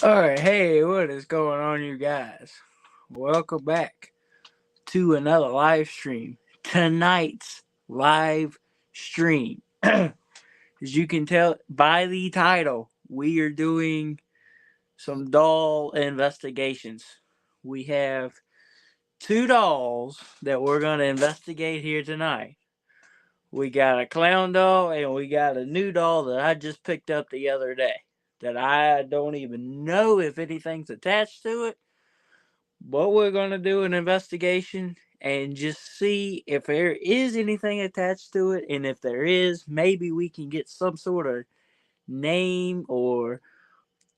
Alright, hey, what is going on, you guys? Welcome back to another live stream. Tonight's live stream. As you can tell by the title, we are doing some doll investigations. We have two dolls that we're going to investigate here tonight. We got a clown doll and we got a new doll that I just picked up the other day that I don't even know if anything's attached to it. But we're going to do an investigation and just see if there is anything attached to it. And if there is, maybe we can get some sort of name or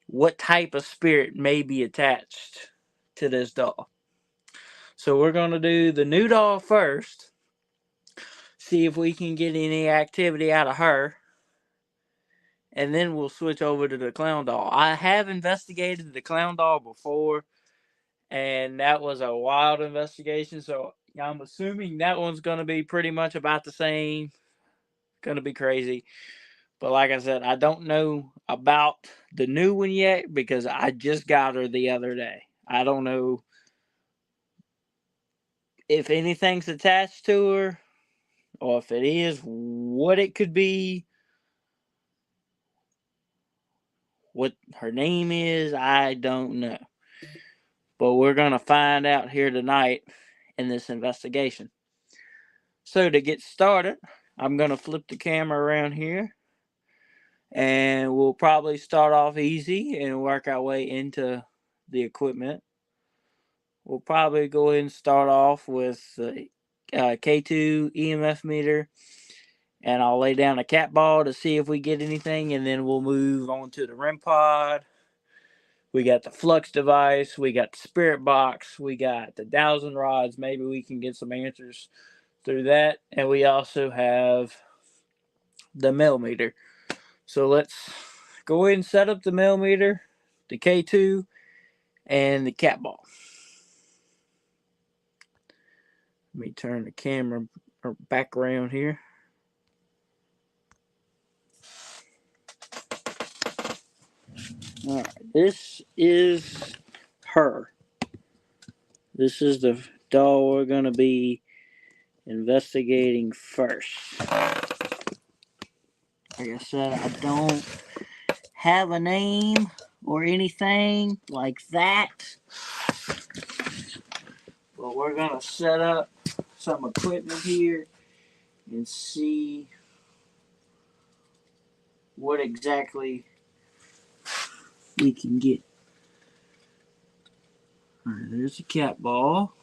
what type of spirit may be attached to this doll. So we're going to do the new doll first, see if we can get any activity out of her. And then we'll switch over to the clown doll. I have investigated the clown doll before, and that was a wild investigation. So I'm assuming that one's going to be pretty much about the same. Going to be crazy. But like I said, I don't know about the new one yet because I just got her the other day. I don't know if anything's attached to her or if it is, what it could be, what her name is. I don't know. But we're going to find out here tonight in this investigation. So to get started, I'm going to flip the camera around here and we'll probably start off easy and work our way into the equipment. We'll probably go ahead and start off with the K2 EMF meter, and I'll lay down a cat ball to see if we get anything, and then we'll move on to the REM pod. We got the flux device, we got the spirit box, we got the dowsing rods. Maybe we can get some answers through that, and we also have the millimeter. So let's go ahead and set up the millimeter, the K2, and the cat ball. Let me turn the camera back around here. Alright, this is her. This is the doll we're going to be investigating first. Like I said, I don't have a name or anything like that. But we're going to set up some equipment here and see what exactly we can get. Alright, there's the cat ball.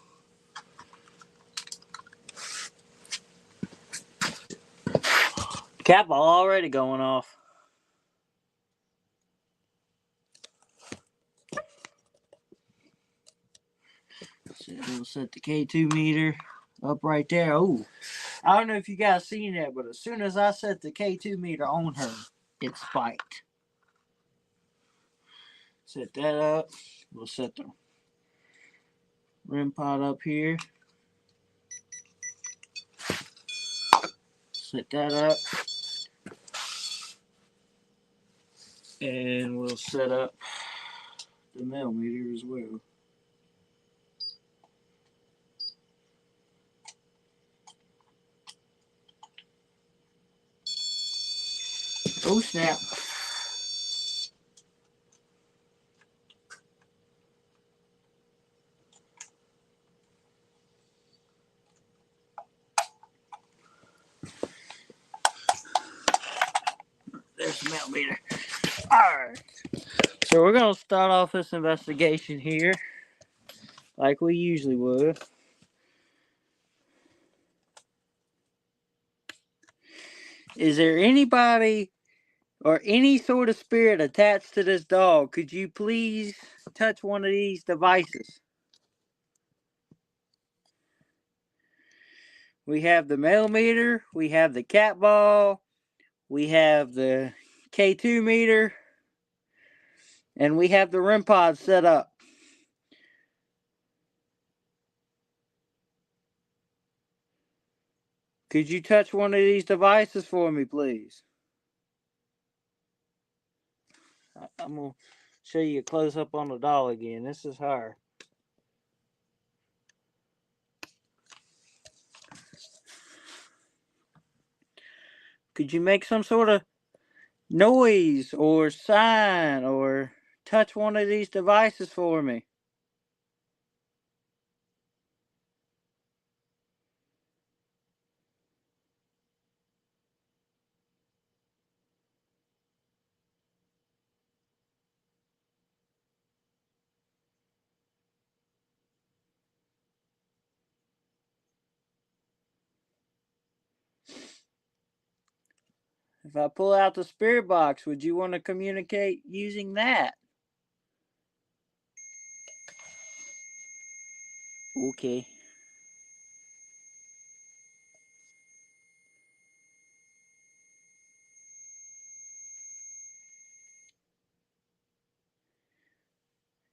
Cat ball already going off. So we'll set the K2 meter up right there. Oh, I don't know if you guys seen that, but as soon as I set the K2 meter on her, it spiked. Set that up. We'll set the REM pod up here. Set that up. And we'll set up the millimeter as well. Oh snap. There's the millimeter. Alright. So we're going to start off this investigation here like we usually would. Is there anybody or any sort of spirit attached to this dog? Could you please touch one of these devices? We have the millimeter, we have the cat ball, we have the K2 meter, and we have the REM pod set up. Could you touch one of these devices for me, please? I'm going to show you a close up on the doll again. This is her. Could you make some sort of noise or sign or touch one of these devices for me? If I pull out the spirit box, would you want to communicate using that? Okay.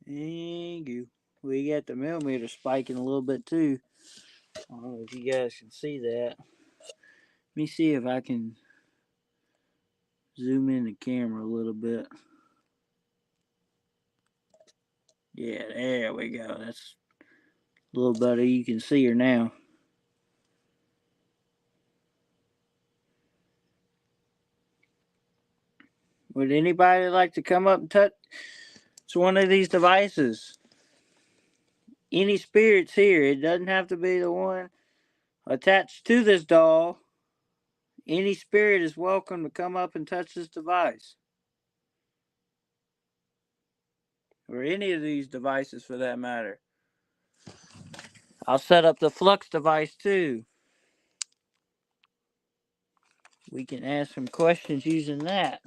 Thank you. We got the millimeter spiking a little bit too. I don't know if you guys can see that. Let me see if I can zoom in the camera a little bit. Yeah, there we go. That's a little better. You can see her now. Would anybody like to come up and touch one of these devices? Any spirits here. It doesn't have to be the one attached to this doll. Any spirit is welcome to come up and touch this device. Or any of these devices for that matter. I'll set up the flux device too. We can ask some questions using that.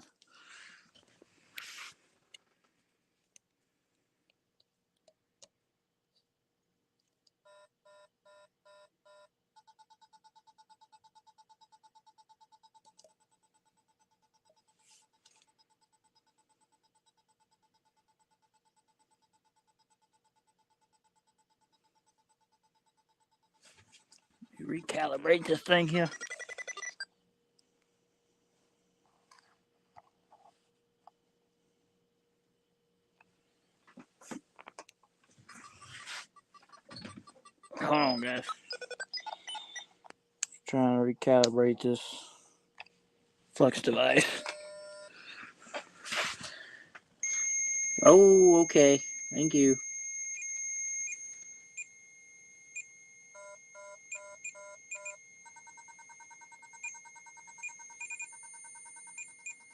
Recalibrate this thing here. Hold on, guys. Trying to recalibrate this flux device. Oh, okay. Thank you.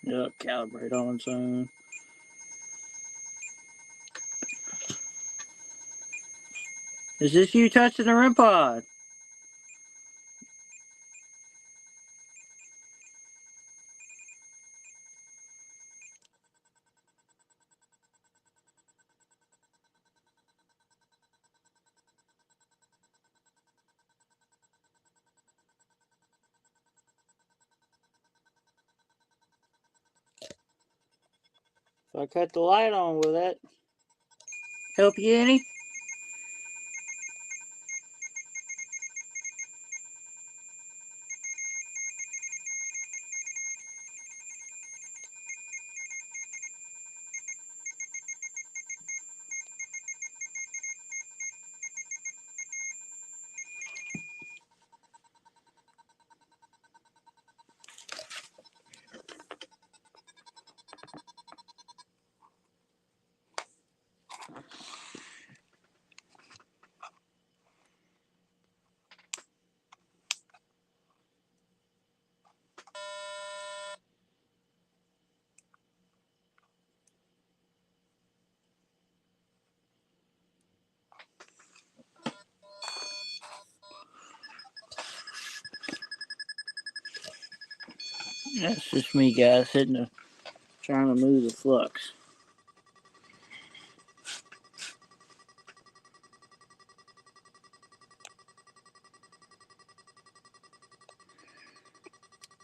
Yep, calibrate on its own. Is this you touching the REM pod? If I cut the light on, will that help you any? That's just me, guys, trying to move the flux.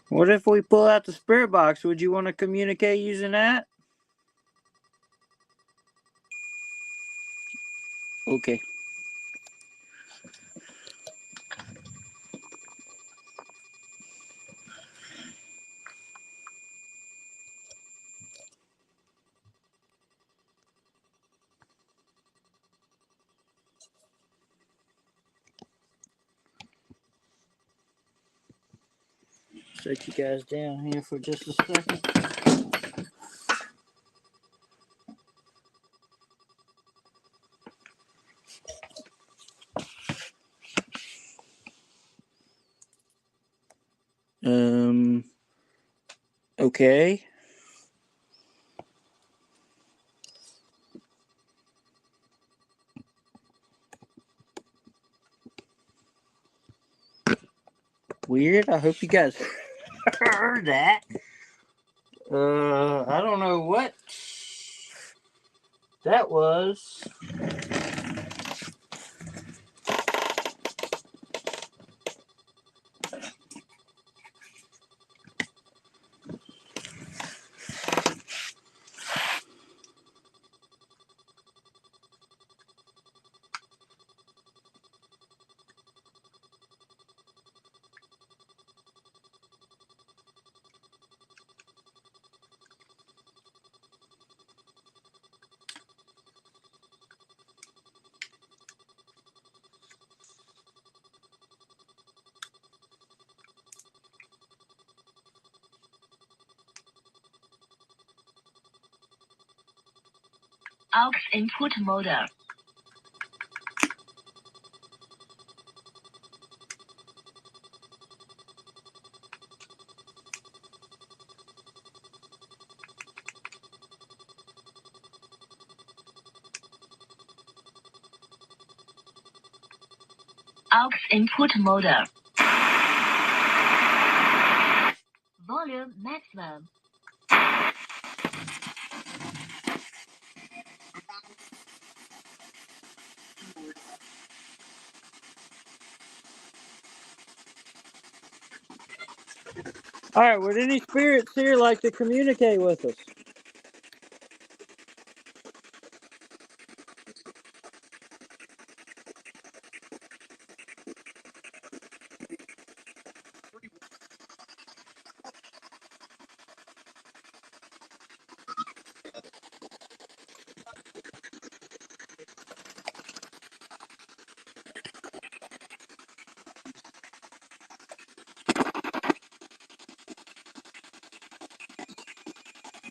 What if we pull out the spirit box? Would you want to communicate using that? Okay. Set you guys down here for just a second. Okay. Weird. I hope you guys heard that. I don't know what that was. AUX input model. AUX input model. Volume maximum. All right, would any spirits here like to communicate with us?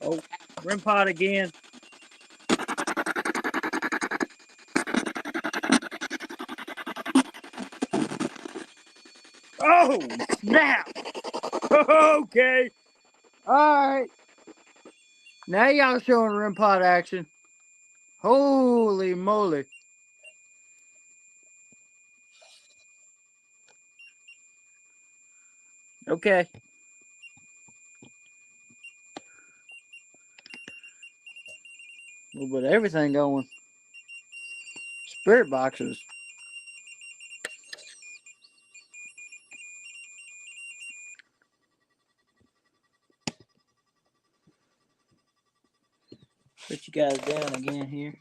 Oh, REM pod again. Oh, snap. Okay. All right. Now y'all showing REM pod action. Holy moly. Okay. A little bit of everything going. Spirit boxes. Put you guys down again here.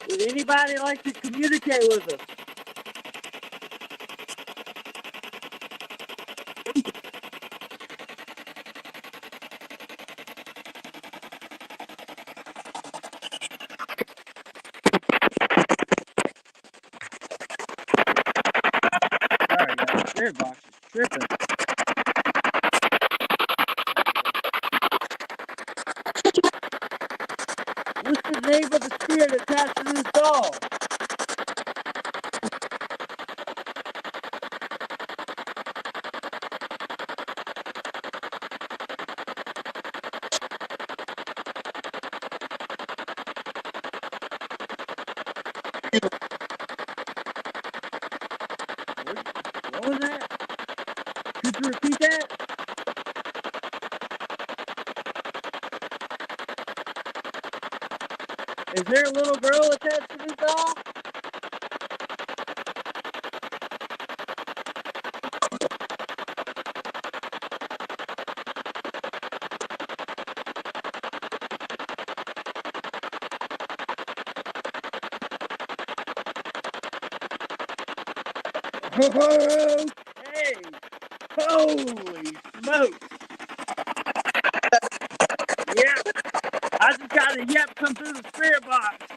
Would anybody like to communicate with us? Sorry, guys. Spirit box is tripping. What's the name of the spirit attached to this doll? What was that? Could you repeat that? Is there a little girl attached to this doll? Holy smokes. Yep. I just got a yep come through the spirit box.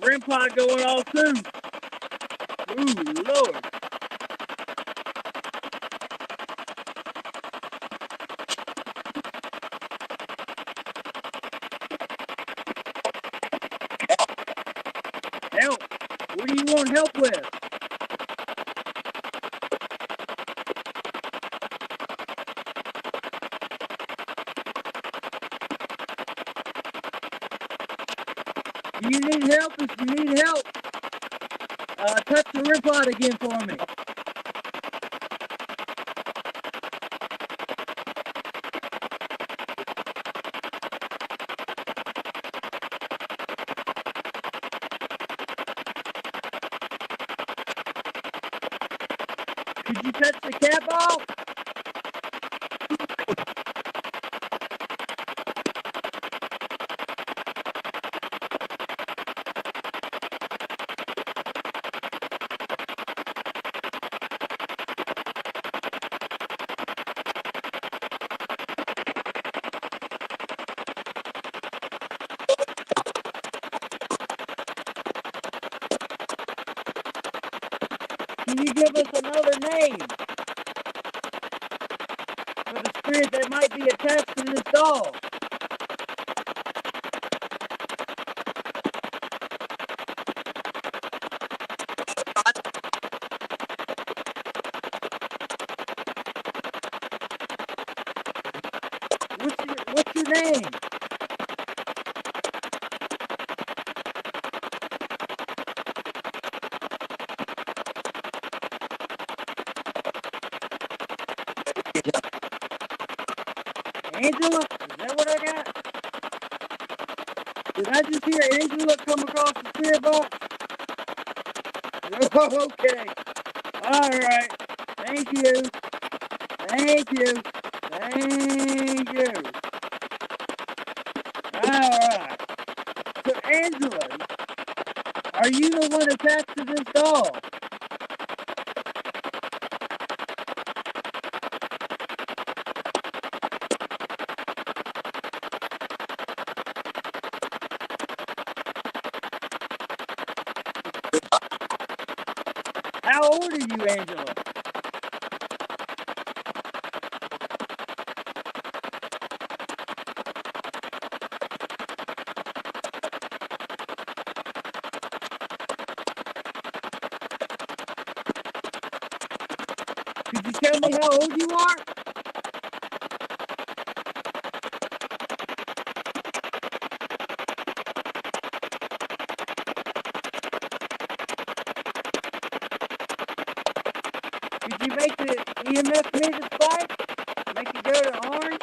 REM pod going all too. Ooh, Lord. Help. What do you want help with? Do you need help? If you need help, touch the REM pod again for me. Could you touch the cap off? Can you give us another name for the spirit that might be attached to this doll? What's your name? Angela? Is that what I got? Did I just hear Angela come across the spirit box? Oh, okay. All right. Thank you. Thank you. Thank you. All right. So, Angela, are you the one attached to this doll? How old are you, Angela? Could you tell me how old you are? Did you make the EMF meter spike? Make it go to orange?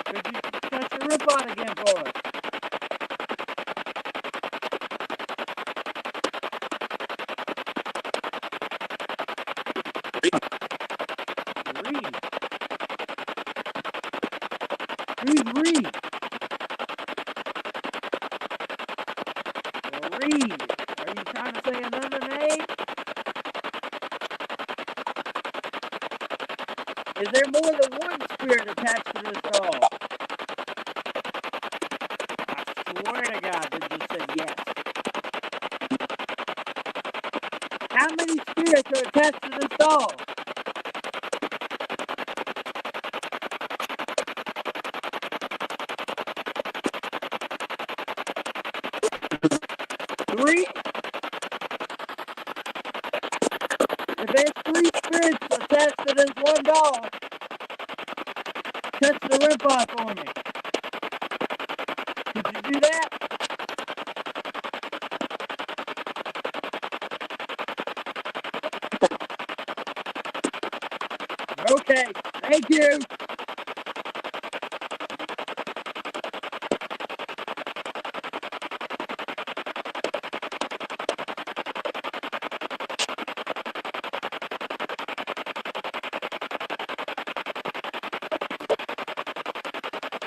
Could you touch the rip on again for us? Reed. Who's Reed? Reed. Are you trying to say another name? Is there more than one spirit attached to this doll? I swear to God that you said yes. How many spirits are attached to this doll? Three? If there's three spirits attached to this one doll, touch the REM pod for me. Could you do that? Okay, thank you.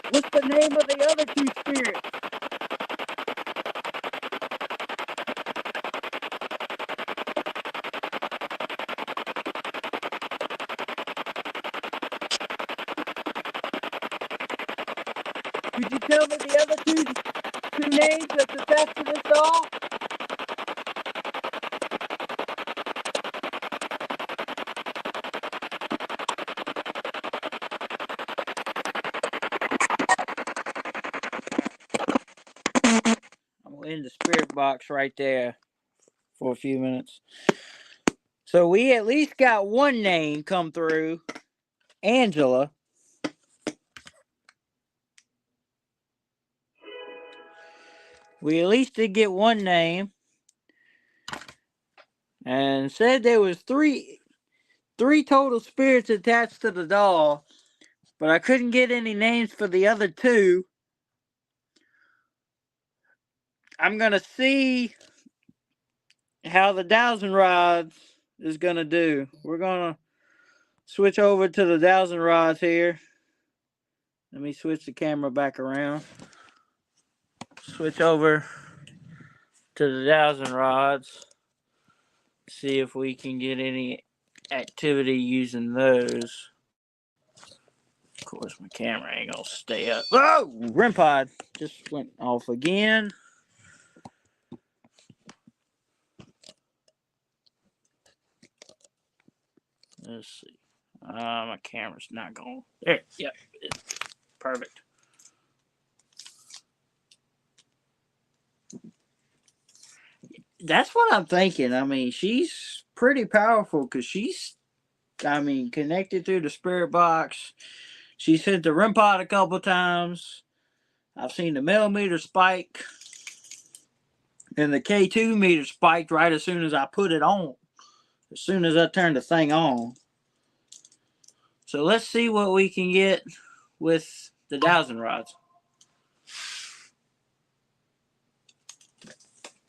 What's the name of the other two spirits? Could you tell me the other two names that's attached to this doll? I'm in the spirit box right there for a few minutes. So we at least got one name come through. Angela. We at least did get one name. And said there was three total spirits attached to the doll. But I couldn't get any names for the other two. I'm going to see how the dowsing rods is going to do. We're going to switch over to the dowsing rods here. Let me switch the camera back around. Switch over to the dowsing rods. See if we can get any activity using those. Of course, my camera ain't gonna stay up. Oh, REM pod just went off again. Let's see. My camera's not going. There. Yep. It's perfect. That's what I'm thinking. I mean, she's pretty powerful because she's, connected through the spirit box. She's hit the REM pod a couple times. I've seen the millimeter spike. And the K2 meter spiked right as soon as I put it on. As soon as I turned the thing on. So let's see what we can get with the dowsing rods.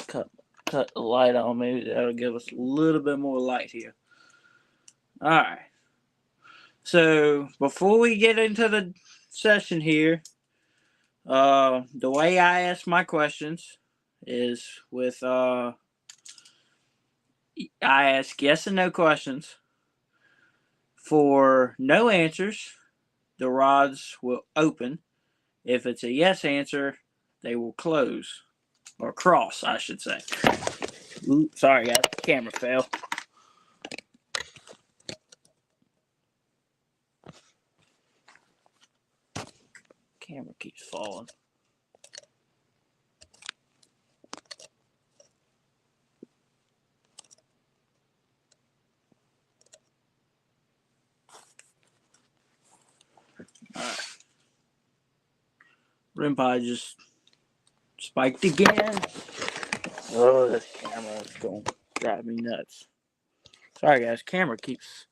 Cut the light on. Maybe that'll give us a little bit more light here. Alright. So before we get into the session here, the way I ask my questions is with I ask yes and no questions. For no answers, the rods will open. If it's a yes answer, they will close. Or cross, I should say. Ooh, sorry guys, the camera fell. Camera keeps falling. Alright. REM pod just spiked again. Oh, this camera is going to drive me nuts. Sorry guys, camera keeps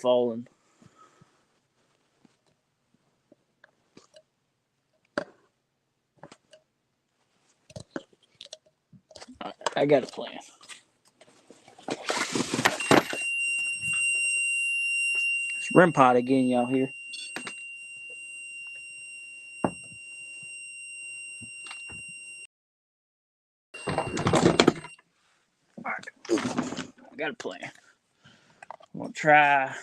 falling. Right, I got a plan. It's REM pod again, y'all hear? Alright, I got a plan. I'm going to try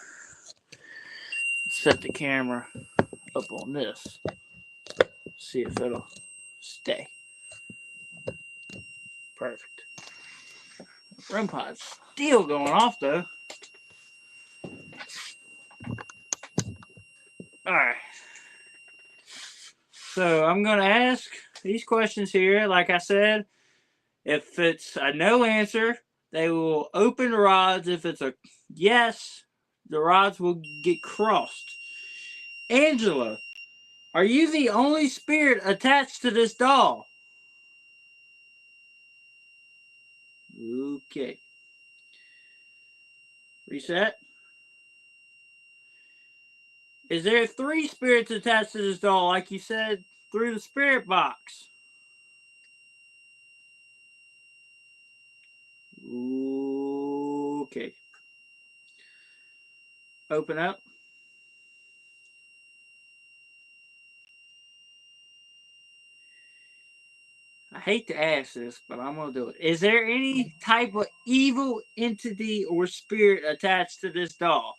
set the camera up on this. See if it'll stay. Perfect. REM pod's still going off though. Alright. So I'm going to ask these questions here. Like I said, if it's a no answer, they will open the rods. If it's a yes, the rods will get crossed. Angela, are you the only spirit attached to this doll? Okay. Reset. Is there 3 spirits attached to this doll, like you said, through the spirit box? Okay. Open up. I hate to ask this, but I'm gonna do it. Is there any type of evil entity or spirit attached to this doll?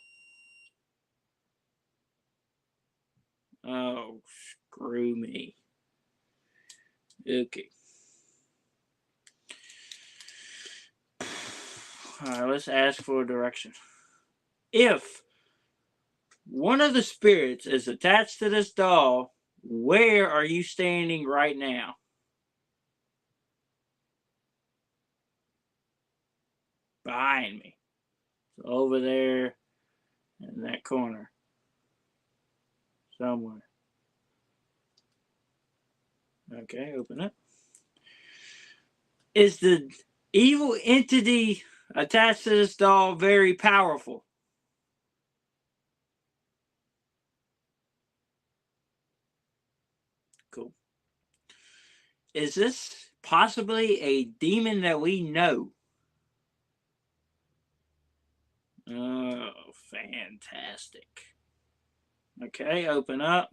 Oh, screw me. Okay. Alright, let's ask for a direction. If one of the spirits is attached to this doll, where are you standing right now? Behind me. So over there in that corner. Somewhere. Okay, open it. Is the evil entity attached to this doll very powerful? Cool. Is this possibly a demon that we know? Oh, fantastic. Okay, open up.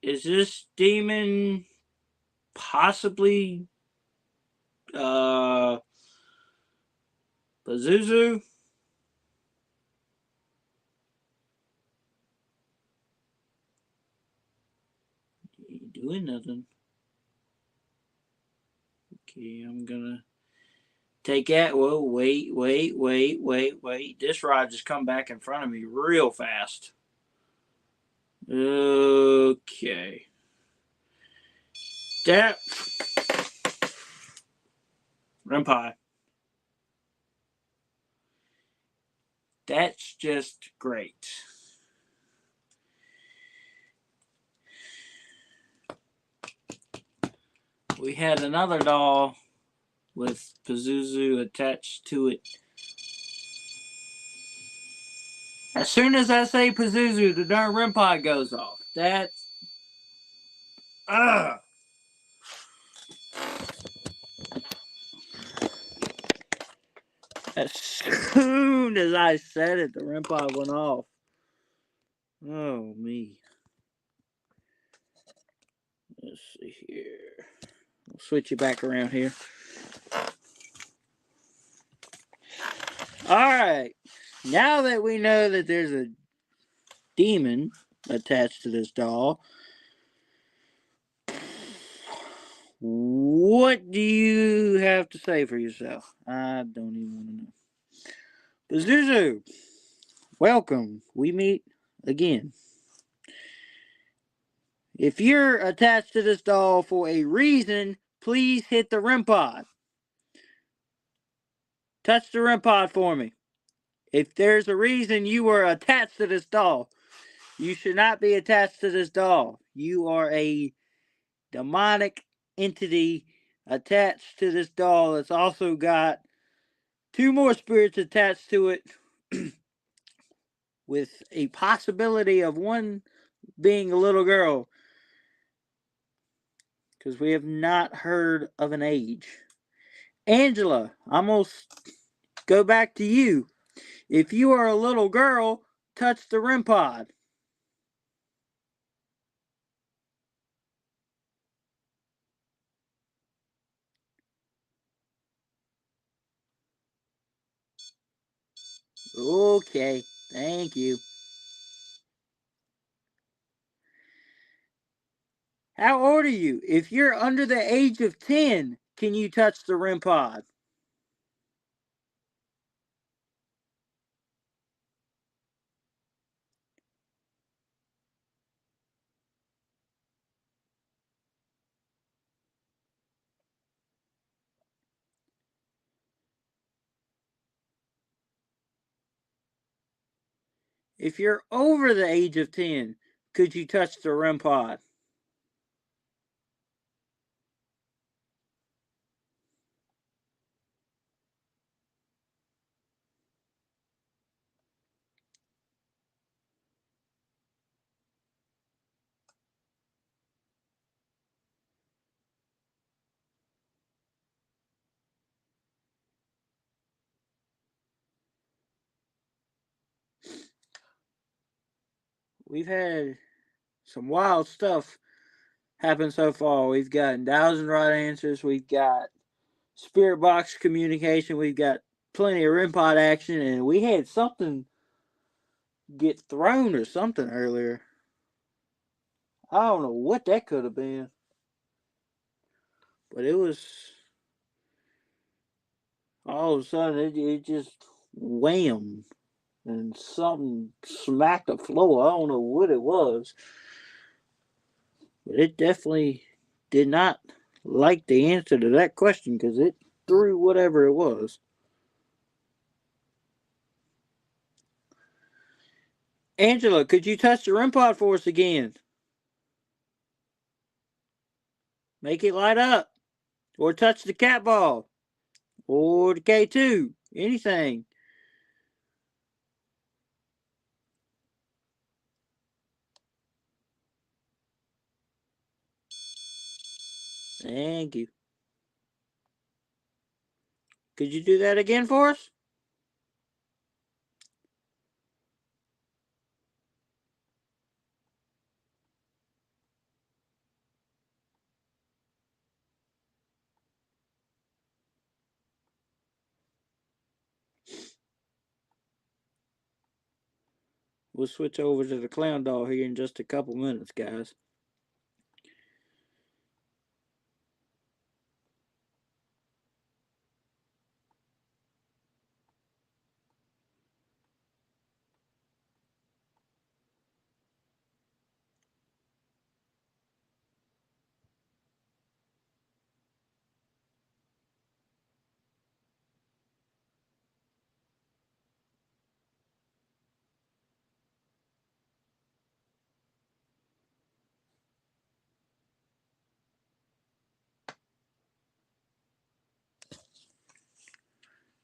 Is this demon possibly Pazuzu? Ain't doing nothing. Okay, I'm gonna take that. Whoa, wait. This rod just come back in front of me real fast. Okay. That Renpai. That's just great. We had another doll with Pazuzu attached to it. As soon as I say Pazuzu, the darn Renpai goes off. That's as soon as I said it, the Renpai went off. Oh me. Let's see here. We'll switch you back around here. Alright. Now that we know that there's a demon attached to this doll, what do you have to say for yourself? I don't even want to know. Pazuzu, welcome. We meet again. If you're attached to this doll for a reason, please hit the REM pod. Touch the REM pod for me. If there's a reason you were attached to this doll, you should not be attached to this doll. You are a demonic entity attached to this doll. It's also got 2 more spirits attached to it with a possibility of one being a little girl, because we have not heard of an age. Angela, I'm going to go back to you. If you are a little girl, touch the REM pod. Okay, thank you. How old are you? If you're under the age of 10, can you touch the REM pod? If you're over the age of 10, could you touch the REM pod? We've had some wild stuff happened so far. We've got 1,000 right answers. We've got spirit box communication. We've got plenty of REM pod action, and we had something get thrown or something earlier. I don't know what that could have been, but it was all of a sudden it just wham, and something smacked the floor. I don't know what it was, but it definitely did not like the answer to that question because it threw whatever it was. Angela, could you touch the REM pod for us again? Make it light up. Or touch the cat ball. Or the K2. Anything. Thank you. Could you do that again for us? We'll switch over to the clown doll here in just a couple minutes, guys.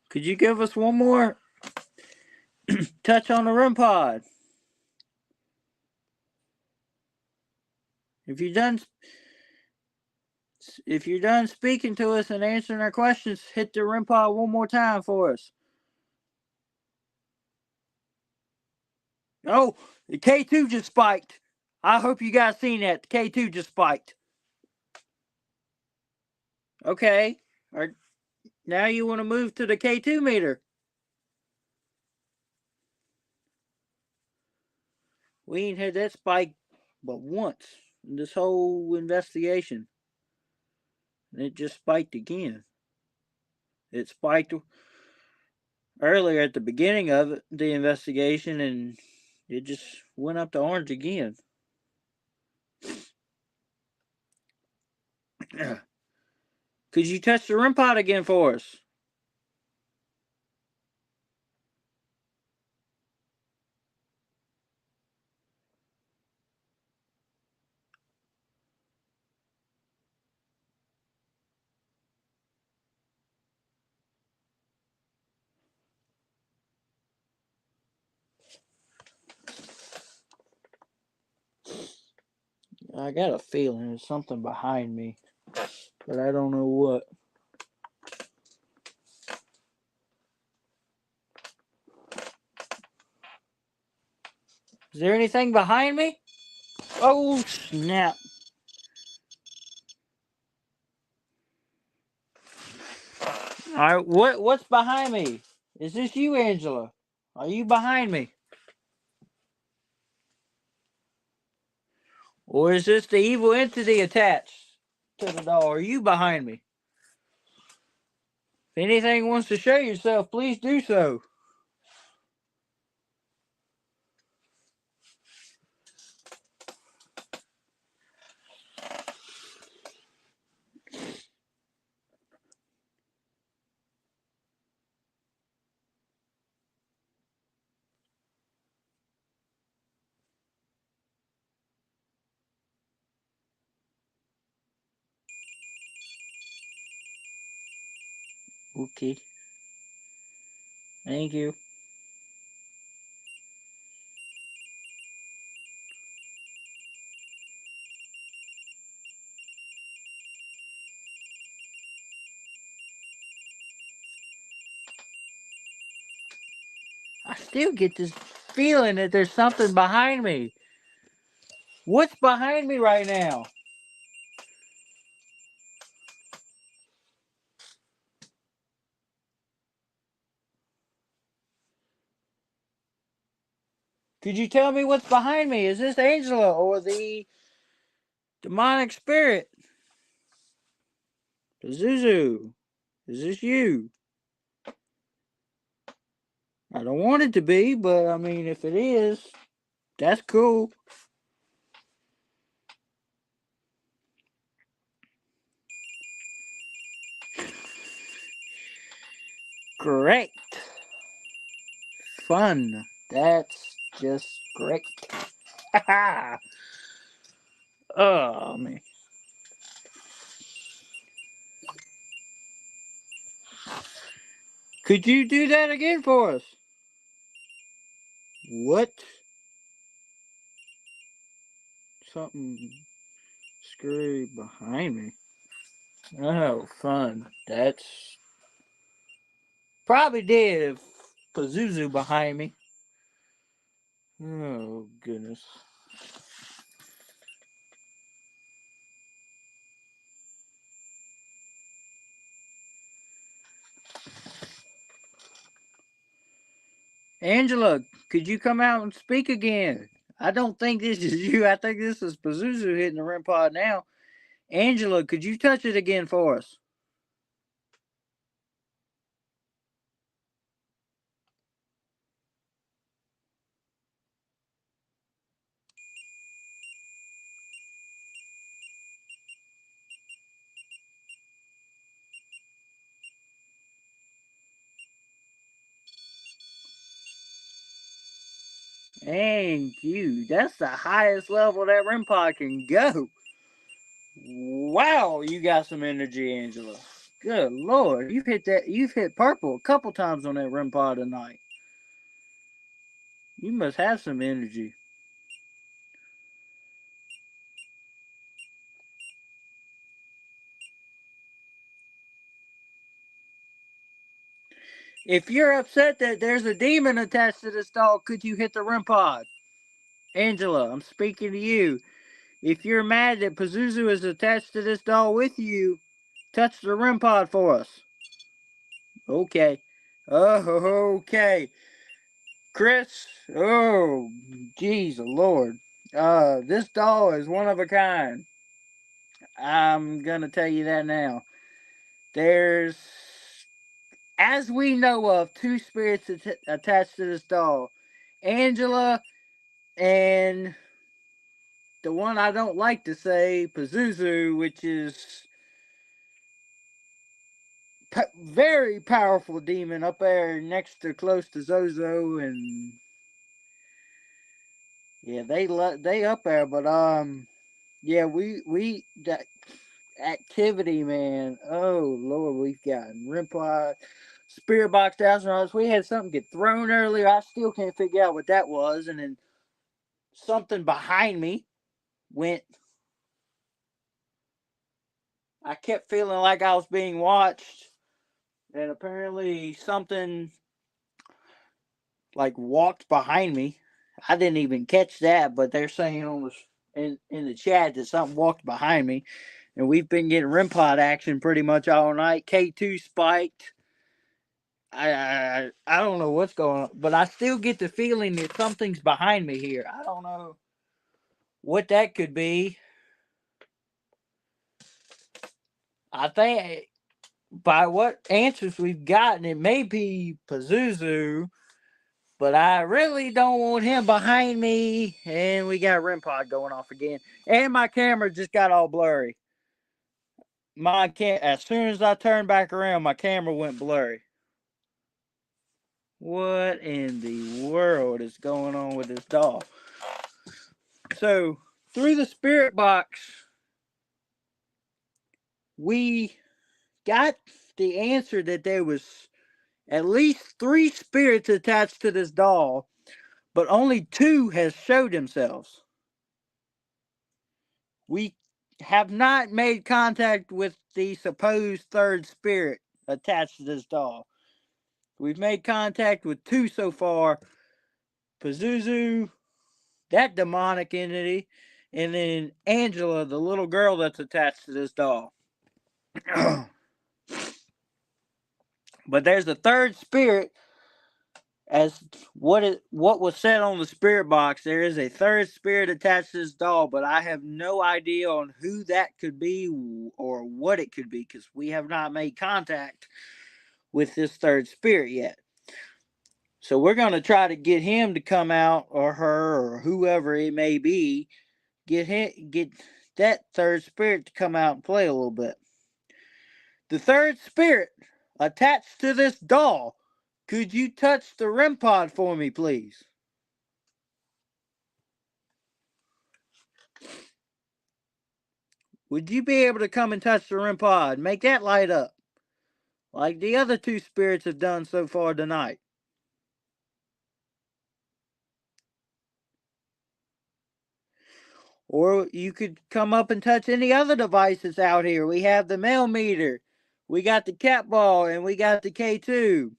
Could you give us one more touch on the REM pod? If you're done speaking to us and answering our questions, hit the REM pod one more time for us. Oh, the K2 just spiked. I hope you guys seen that. The K2 just spiked. Okay. Now you want to move to the K2 meter. We ain't had that spike but once in this whole investigation. And it just spiked again. It spiked earlier at the beginning of it, the investigation, and it just went up to orange again. Could you touch the REM pod again for us? I got a feeling there's something behind me, but I don't know what. Is there anything behind me? Oh, snap. All right, what's behind me? Is this you, Angela? Are you behind me? Or is this the evil entity attached to the doll? Are you behind me? If anything wants to show yourself, please do so. Okay. Thank you. I still get this feeling that there's something behind me. What's behind me right now? Could you tell me what's behind me? Is this Angela or the demonic spirit? Pazuzu, is this you? I don't want it to be, but I mean, if it is, that's cool. Great. Fun. That's just great. Oh, man. Could you do that again for us? What? Something scurry behind me. Oh, fun. That's probably did if Pazuzu behind me. Oh, goodness. Angela, could you come out and speak again? I don't think this is you. I think this is Pazuzu hitting the REM pod now. Angela, could you touch it again for us? Thank you. That's the highest level that REM pod can go. Wow, you got some energy, Angela. Good Lord, you've hit purple a couple times on that REM pod tonight. You must have some energy. If you're upset that there's a demon attached to this dog, could you hit the REM pod? Angela, I'm speaking to you. If you're mad that Pazuzu is attached to this doll with you, touch the REM pod for us. Okay. Oh, okay. Chris, oh, geez, Lord. This doll is one of a kind. I'm gonna tell you that now. There's, as we know of, two spirits attached to this doll. Angela and the one I don't like to say, Pazuzu, which is very powerful demon up there next to close to Zozo, and yeah, they up there, but yeah, we that activity, man. Oh Lord, we've gotten REM-Pod, Spirit Box Astronauts. We had something get thrown earlier. I still can't figure out what that was, and then something behind me went. I kept feeling like I was being watched, and apparently something like walked behind me. I didn't even catch that, but they're saying on the in the chat that something walked behind me, and we've been getting REM-Pod action pretty much all night. K2 spiked. I don't know what's going on, but I still get the feeling that something's behind me here. I don't know what that could be. I think by what answers we've gotten, it may be Pazuzu, but I really don't want him behind me. And we got REM-Pod going off again, and my camera just got all blurry. As soon as I turned back around, my camera went blurry. What in the world is going on with this doll? So, through the spirit box, we got the answer that there was at least 3 spirits attached to this doll, but only 2 has showed themselves. We have not made contact with the supposed 3rd spirit attached to this doll. We've made contact with 2 so far. Pazuzu, that demonic entity, and then Angela, the little girl that's attached to this doll. But there's a third spirit, as what was said on the spirit box. There is a third spirit attached to this doll, but I have no idea on who that could be or what it could be, because we have not made contact with this third spirit yet. So we're going to try to get him to come out, or her, or whoever it may be, get that third spirit to come out and play a little bit. The third spirit attached to this doll, could you touch the REM pod for me, please? Would you be able to come and touch the REM pod? Make that light up, like the other two spirits have done so far tonight. Or you could come up and touch any other devices out here. We have the mail meter, we got the cat ball, and we got the K2.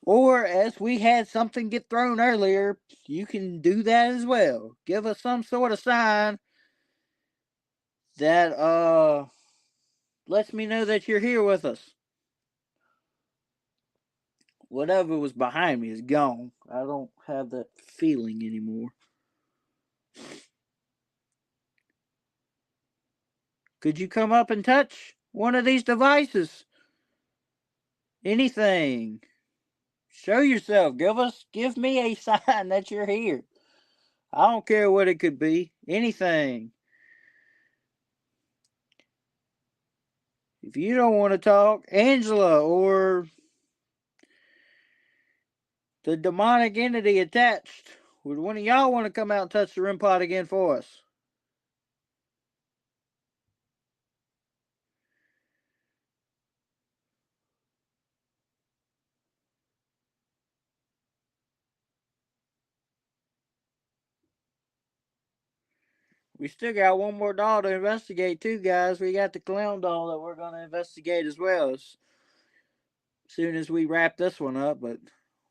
Or, as we had something get thrown earlier, you can do that as well. Give us some sort of sign that lets me know that you're here with us. Whatever was behind me is gone. I don't have that feeling anymore. Could you come up and touch one of these devices? Anything. Show yourself. Give me a sign that you're here. I don't care what it could be. Anything. If you don't want to talk, Angela or the demonic entity attached, would one of y'all want to come out and touch the REM pod again for us? We still got one more doll to investigate too, guys. We got the clown doll that we're going to investigate as well as soon as we wrap this one up. But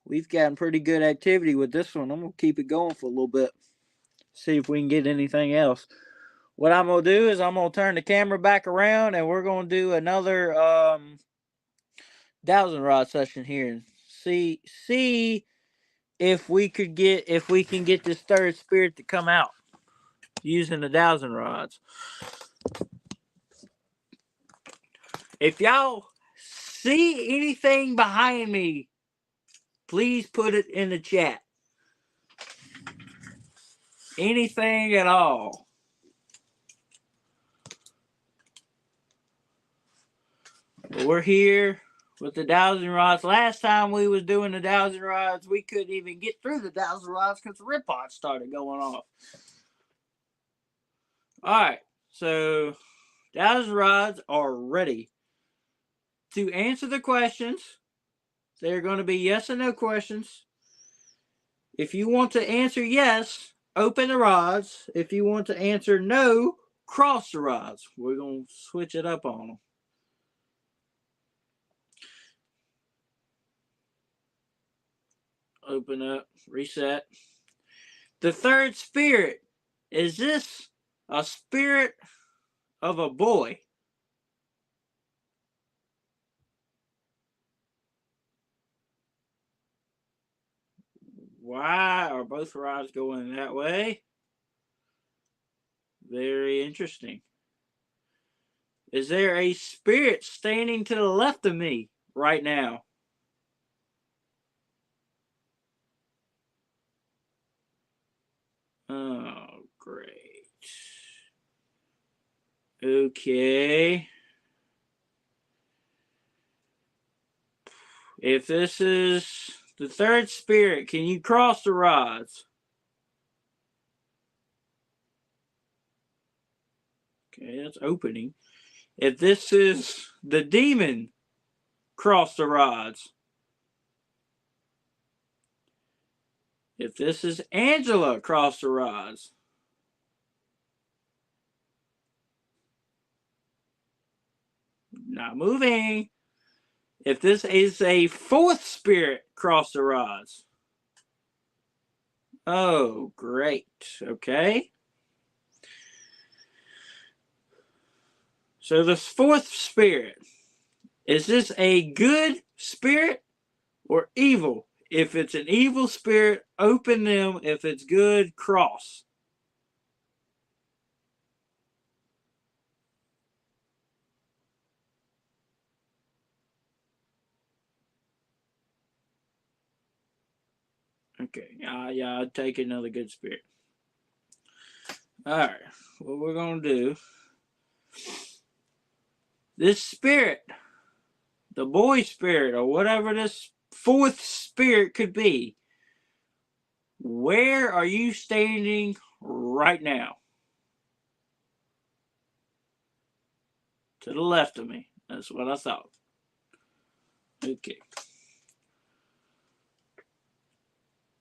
we've gotten pretty good activity with this one. I'm going to keep it going for a little bit. See if we can get anything else. What I'm going to do is I'm going to turn the camera back around, and we're going to do another dowsing rod session here and see if we can get this third spirit to come out using the dowsing rods. If y'all see anything behind me, please put it in the chat. Anything at all. We're here with the dowsing rods. Last time we was doing the dowsing rods, we couldn't even get through the dowsing rods because the REM pod started going off. Alright, so dowsing rods are ready to answer the questions. They're going to be yes and no questions. If you want to answer yes, open the rods. If you want to answer no, cross the rods. We're going to switch it up on them. Open up, reset. The third spirit, is this a spirit of a boy? Why are both rods going that way? Very interesting. Is there a spirit standing to the left of me right now? Oh, great. Okay. If this is the third spirit, can you cross the rods? Okay, that's opening. If this is the demon, cross the rods. If this is Angela, cross the rods. Not moving. If this is a fourth spirit, cross the rods. Oh, great. Okay. So the fourth spirit, is this a good spirit or evil? If it's an evil spirit, open them. If it's good, cross. Okay, yeah, I'd take another good spirit. All right, what we're going to do, this spirit, the boy spirit, or whatever this fourth spirit could be, where are you standing right now? To the left of me. That's what I thought. Okay.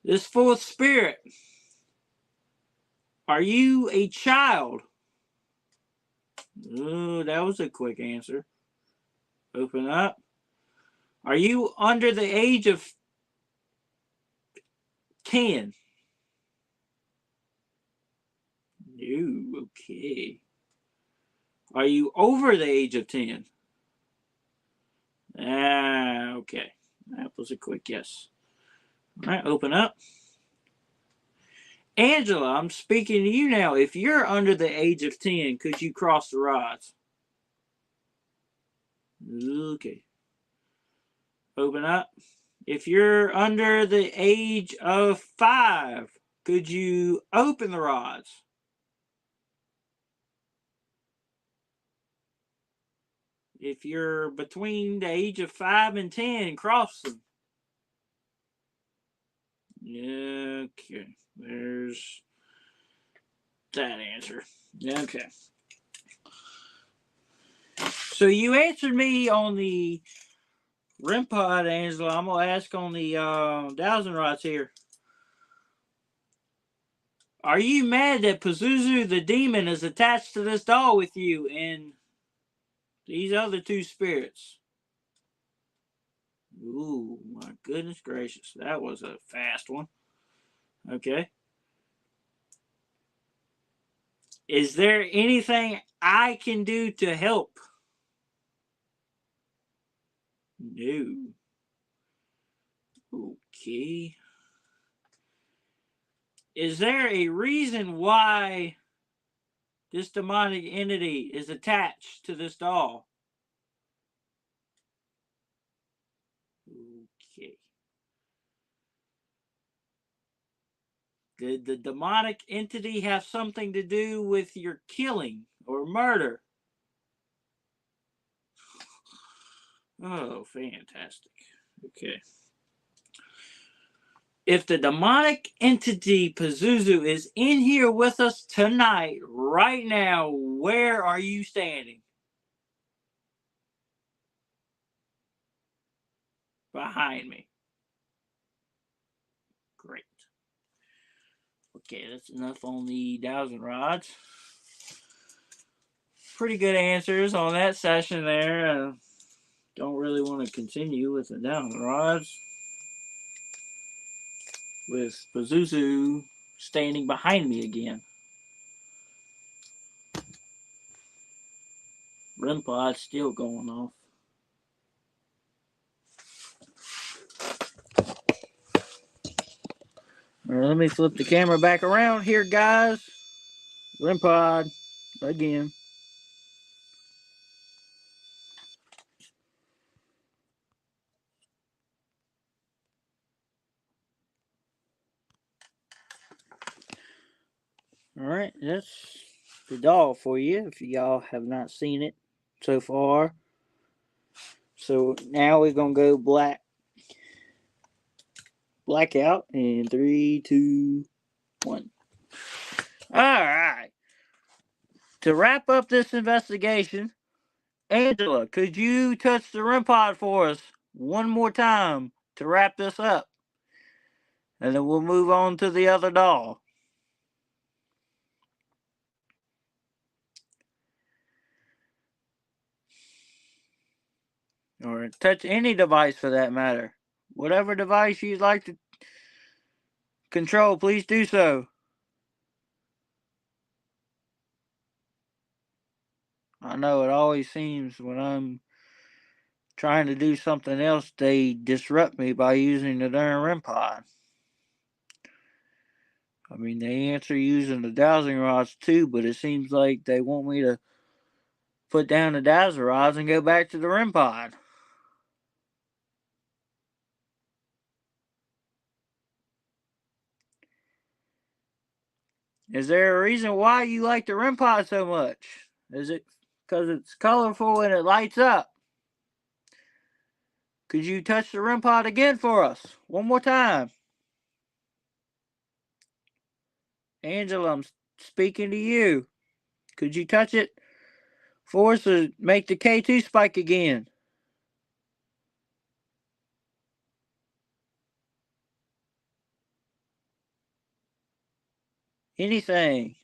This fourth spirit, are you a child? Ooh, that was a quick answer. Open up. Are you under the age of 10? No, okay. Are you over the age of 10? Ah, okay. That was a quick yes. All right, open up. Angela, I'm speaking to you now. If you're under the age of 10, could you cross the rods? Okay. Open up. If you're under the age of 5, could you open the rods? If you're between the age of 5 and 10, cross them. Okay, there's that answer. Okay. So you answered me on the REM pod, Angela. I'm going to ask on the dowsing rods here. Are you mad that Pazuzu the demon is attached to this doll with you and these other two spirits? Ooh, my goodness gracious. That was a fast one. Okay. Is there anything I can do to help? No. Okay. Is there a reason why this demonic entity is attached to this doll? Okay. Did the demonic entity have something to do with your killing or murder? Oh, fantastic. Okay. If the demonic entity Pazuzu is in here with us tonight, right now, where are you standing? Behind me. Great. Okay, that's enough on the dowsing rods. Pretty good answers on that session there. Don't really want to continue with the dowsing rods. With Pazuzu standing behind me again. REM pod's still going off. Right, let me flip the camera back around here, guys. REM pod again. All right, that's the doll for you if y'all have not seen it so far. So now we're gonna go blackout in 3, 2, 1. All right. To wrap up this investigation, Angela, could you touch the REM pod for us one more time to wrap this up? And then we'll move on to the other doll. Or touch any device for that matter. Whatever device you'd like to control, please do so. I know it always seems when I'm trying to do something else, they disrupt me by using the darn REM pod. I mean, they answer using the dowsing rods too, but it seems like they want me to put down the dowsing rods and go back to the REM pod. Is there a reason why you like the REM pod so much? Is it because it's colorful and it lights up? Could you touch the REM pod again for us? One more time. Angela, I'm speaking to you. Could you touch it for us to make the K2 spike again? Anything.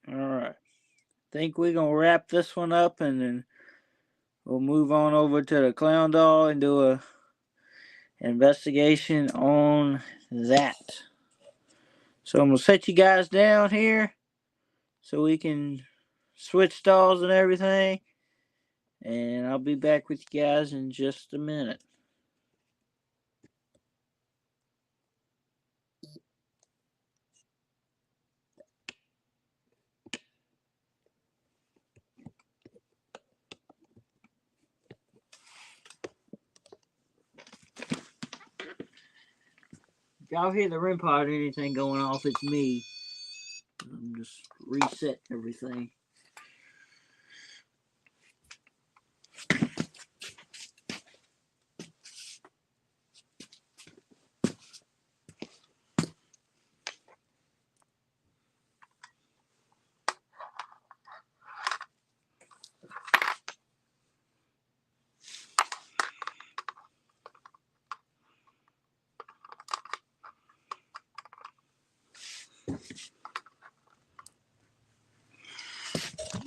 All right. Think we're going to wrap this one up and then we'll move on over to the clown doll and do a investigation on that. So I'm going to set you guys down here so we can switch dolls and everything. And I'll be back with you guys in just a minute. If y'all hear the REM pod or anything going off, it's me. I'm just reset everything.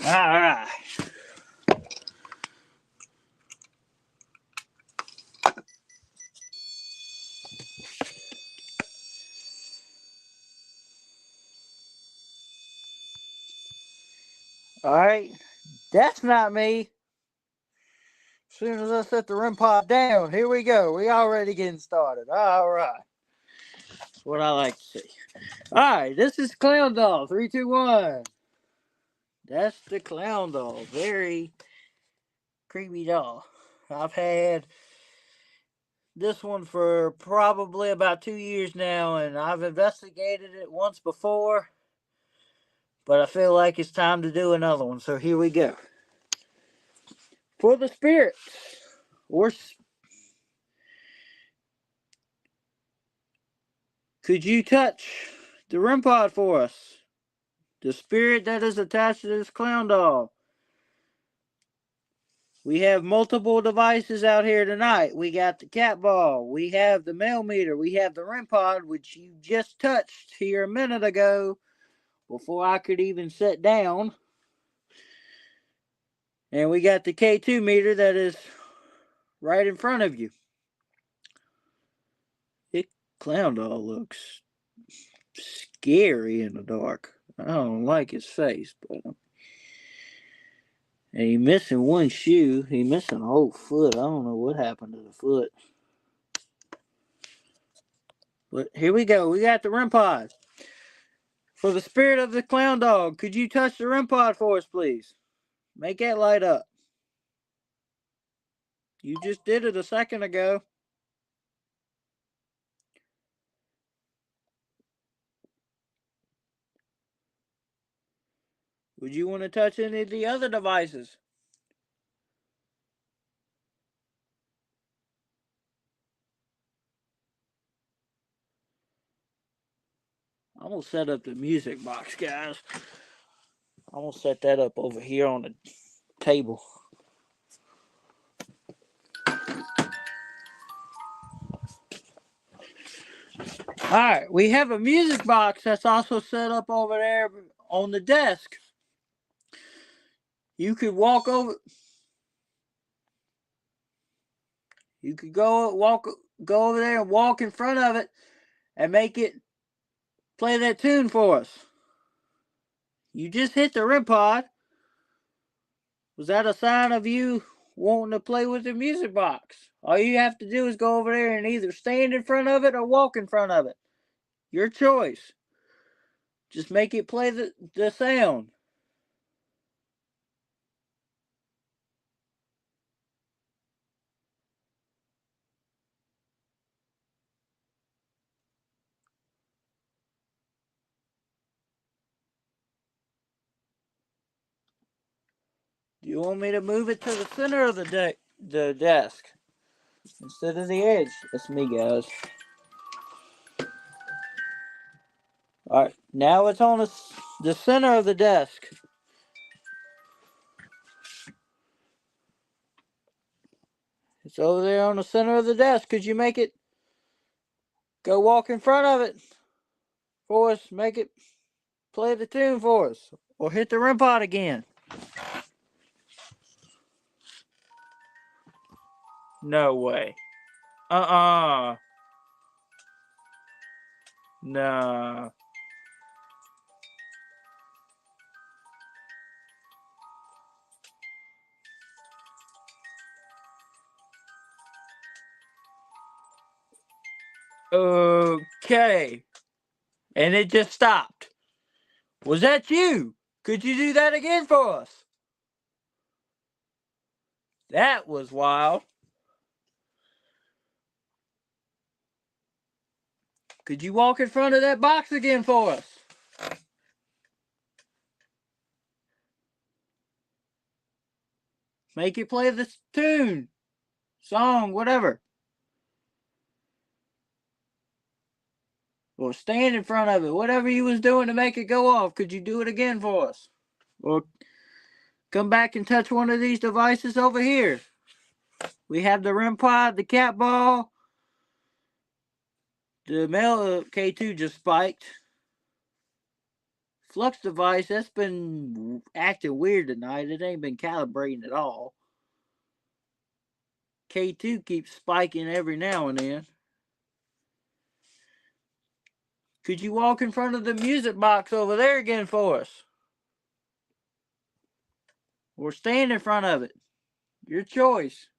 All right. All right. That's not me. As soon as I set the REM pod down, here we go. We already getting started. All right. That's what I like to see. All right. This is Clown Doll 321. That's the Clown Doll. Very creepy doll. I've had this one for probably about 2 years now, and I've investigated it once before, but I feel like it's time to do another one. So here we go. For the spirits, or could you touch the REM pod for us? The spirit that is attached to this clown doll. We have multiple devices out here tonight. We got the cat ball. We have the mail meter. We have the REM pod, which you just touched here a minute ago before I could even sit down. And we got the K2 meter that is right in front of you. It clown doll looks scary in the dark. I don't like his face, but and he missing one shoe. He missing a whole foot. I don't know what happened to the foot. But here we go. We got the REM pod. For the spirit of the clown dog, could you touch the REM pod for us, please? Make that light up. You just did it a second ago. Would you want to touch any of the other devices? I'm going to set up the music box, guys. I'm going to set that up over here on the table. Alright, we have a music box that's also set up over there on the desk. You could walk over. You could go over there and walk in front of it and make it play that tune for us. You just hit the REM pod. Was that a sign of you wanting to play with the music box? All you have to do is go over there and either stand in front of it or walk in front of it. Your choice. Just make it play the sound. Do you want me to move it to the center of the desk instead of the edge? That's me, guys. Alright, now it's on the center of the desk. It's over there on the center of the desk. Could you make it go walk in front of it for us? Make it play the tune for us. Or hit the REM pod again. No way. Nah. Okay. And it just stopped. Was that you? Could you do that again for us? That was wild. Could you walk in front of that box again for us? Make it play the tune, song, whatever. Or stand in front of it. Whatever you was doing to make it go off, could you do it again for us? Or come back and touch one of these devices over here. We have the REM pod, the cat ball. The male K2 just spiked. Flux device, that's been acting weird tonight. It ain't been calibrating at all. K2 keeps spiking every now and then. Could you walk in front of the music box over there again for us? Or stand in front of it? Your choice.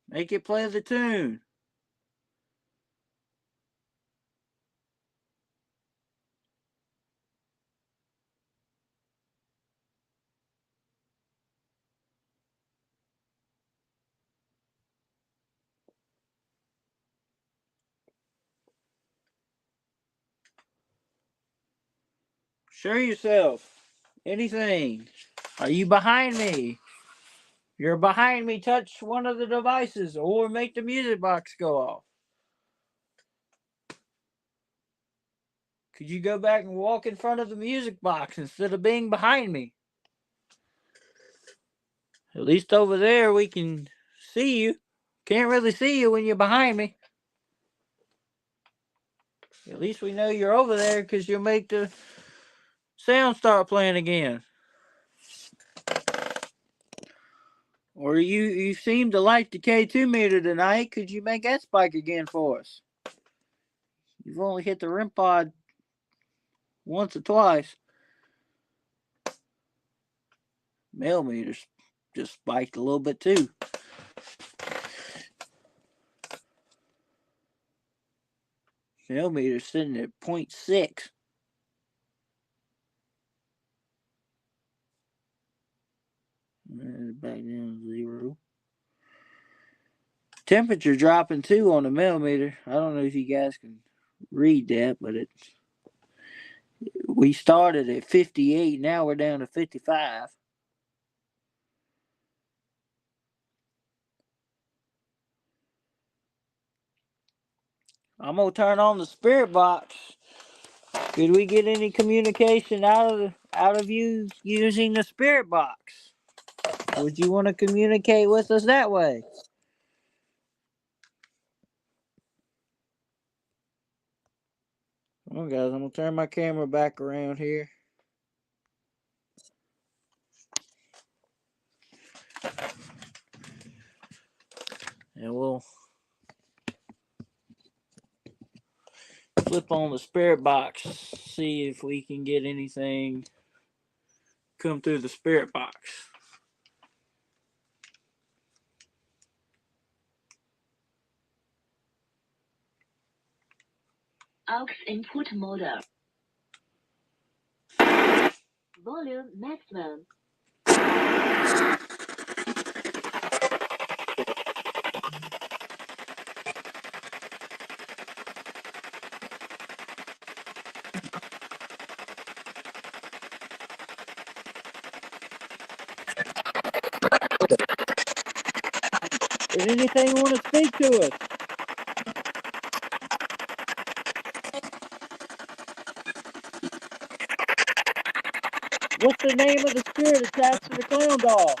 Make it play the tune. Show yourself. Anything. Are you behind me? You're behind me. Touch one of the devices or make the music box go off. Could you go back and walk in front of the music box instead of being behind me? At least over there we can see you. Can't really see you when you're behind me. At least we know you're over there because you'll make the sound start playing again. Or you seem to like the K2 meter tonight. Could you make that spike again for us? You've only hit the REM pod once or twice. Male meters just spiked a little bit too. Male meter's sitting at 0.6. Back down to 0. Temperature dropping too on the millimeter. I don't know if you guys can read that, but we started at 58. Now we're down to 55. I'm gonna turn on the spirit box. Did we get any communication out of you using the spirit box? Would you want to communicate with us that way? Well, guys, I'm going to turn my camera back around here. And we'll flip on the spirit box, see if we can get anything come through the spirit box. Aux input model. Volume maximum. Does anything want to speak to us? What's the name of the spirit attached to the clown doll?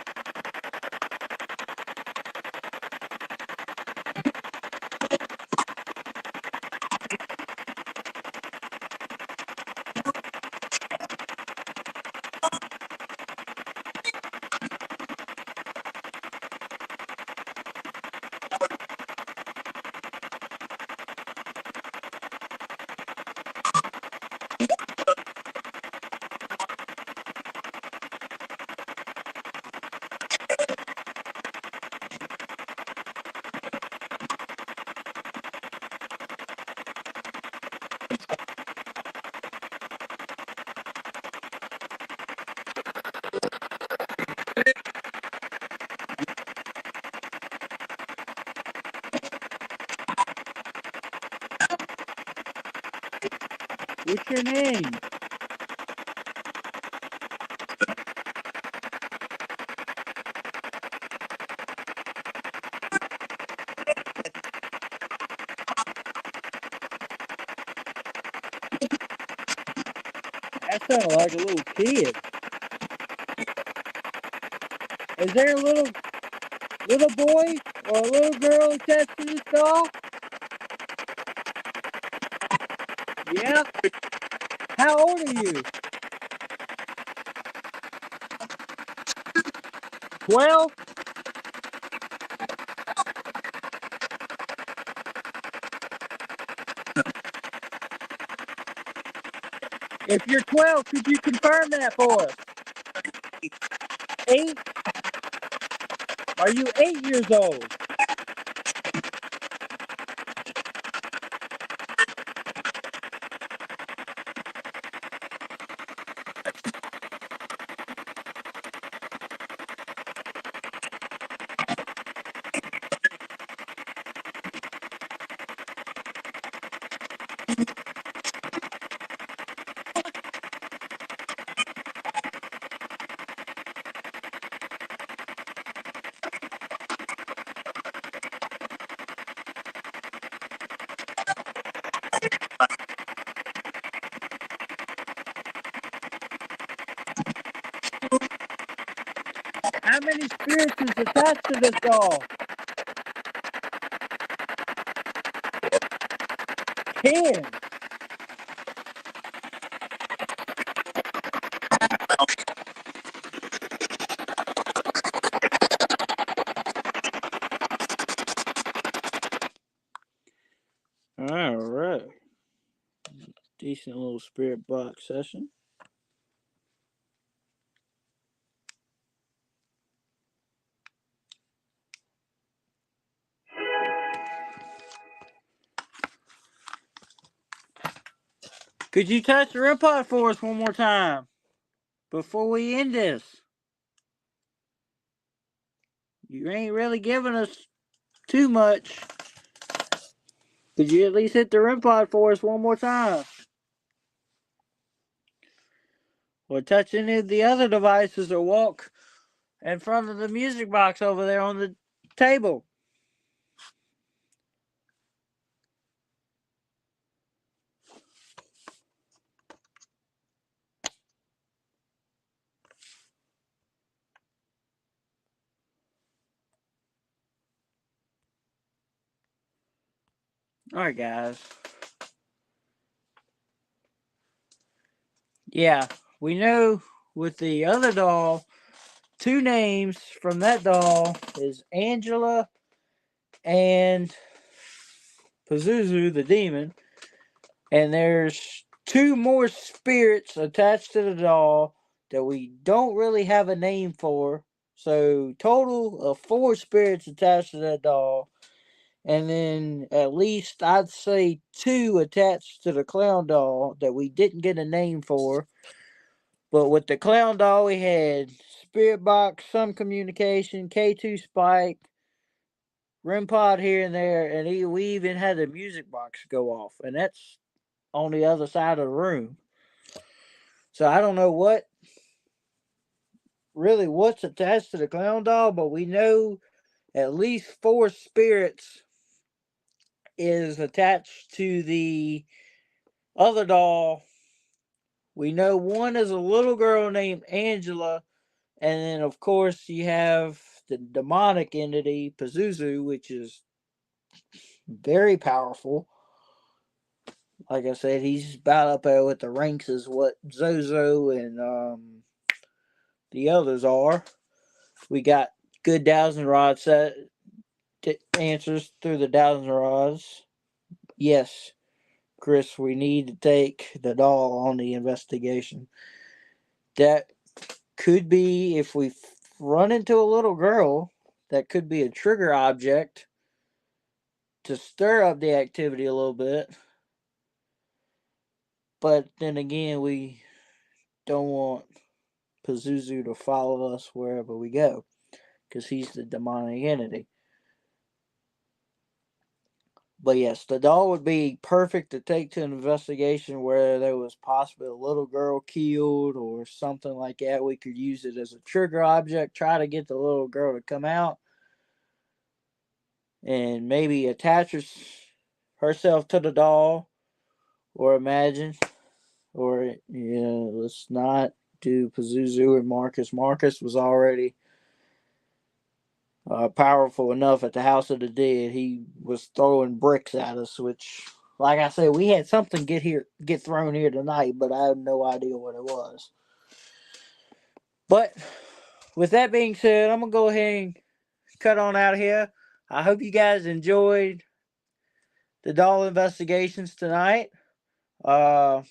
What's your name? That sounded like a little kid. Is there a little boy or a little girl attached to this doll? Yeah? How old are you? 12? If you're 12, could you confirm that for us? 8? Are you 8 years old? How many spirits is attached to this doll? 10. All right. Decent little spirit box session. Could you touch the REM pod for us one more time before we end this? You ain't really giving us too much. Could you at least hit the REM pod for us one more time? Or touch any of the other devices or walk in front of the music box over there on the table. Alright, guys. Yeah, we know with the other doll, 2 names from that doll is Angela and Pazuzu the demon. And there's 2 more spirits attached to the doll that we don't really have a name for. So total of 4 spirits attached to that doll. And then at least I'd say 2 attached to the clown doll that we didn't get a name for. But with the clown doll, we had Spirit Box, some communication, K2 Spike, REM pod here and there, and we even had the music box go off, and that's on the other side of the room. So I don't know what's attached to the clown doll, but we know at least 4 spirits is attached to the other doll. We know one is a little girl named Angela, and then of course you have the demonic entity Pazuzu, which is very powerful. Like I said, he's about up there with the ranks as what Zozo and the others are. We got good dowsing rod set answers through the dowsing rods. Yes, Chris, we need to take the doll on the investigation. That could be, if we run into a little girl, that could be a trigger object to stir up the activity a little bit. But then again, we don't want Pazuzu to follow us wherever we go, because he's the demonic entity. But yes, the doll would be perfect to take to an investigation where there was possibly a little girl killed or something like that. We could use it as a trigger object, try to get the little girl to come out, and maybe attach herself to the doll, or imagine, or let's not do Pazuzu and Marcus. Marcus was already powerful enough at the House of the Dead. He was throwing bricks at us, which, like I said, we had something get thrown here tonight, but I have no idea what it was. But with that being said, I'm gonna go ahead and cut on out of here. I hope you guys enjoyed the doll investigations tonight. As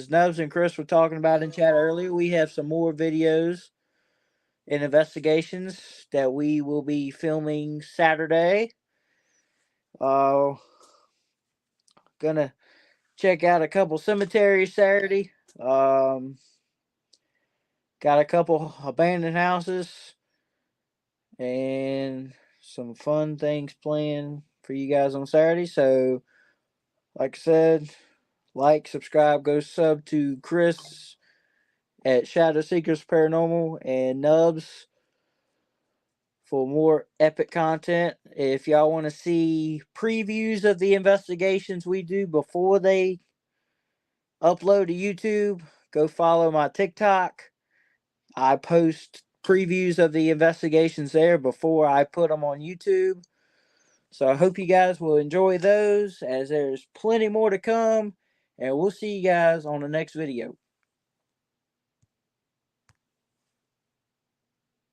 Nubs and Chris were talking about in chat earlier, we have some more videos and investigations that we will be filming Saturday. Gonna check out a couple cemeteries Saturday. Got a couple abandoned houses and some fun things planned for you guys on Saturday. So, like I said, like, subscribe, go sub to Chris at Shadow Seekers Paranormal and Nubs for more epic content. If y'all want to see previews of the investigations we do before they upload to YouTube, go follow my TikTok. I post previews of the investigations there before I put them on YouTube. So I hope you guys will enjoy those, as there's plenty more to come. And we'll see you guys on the next video.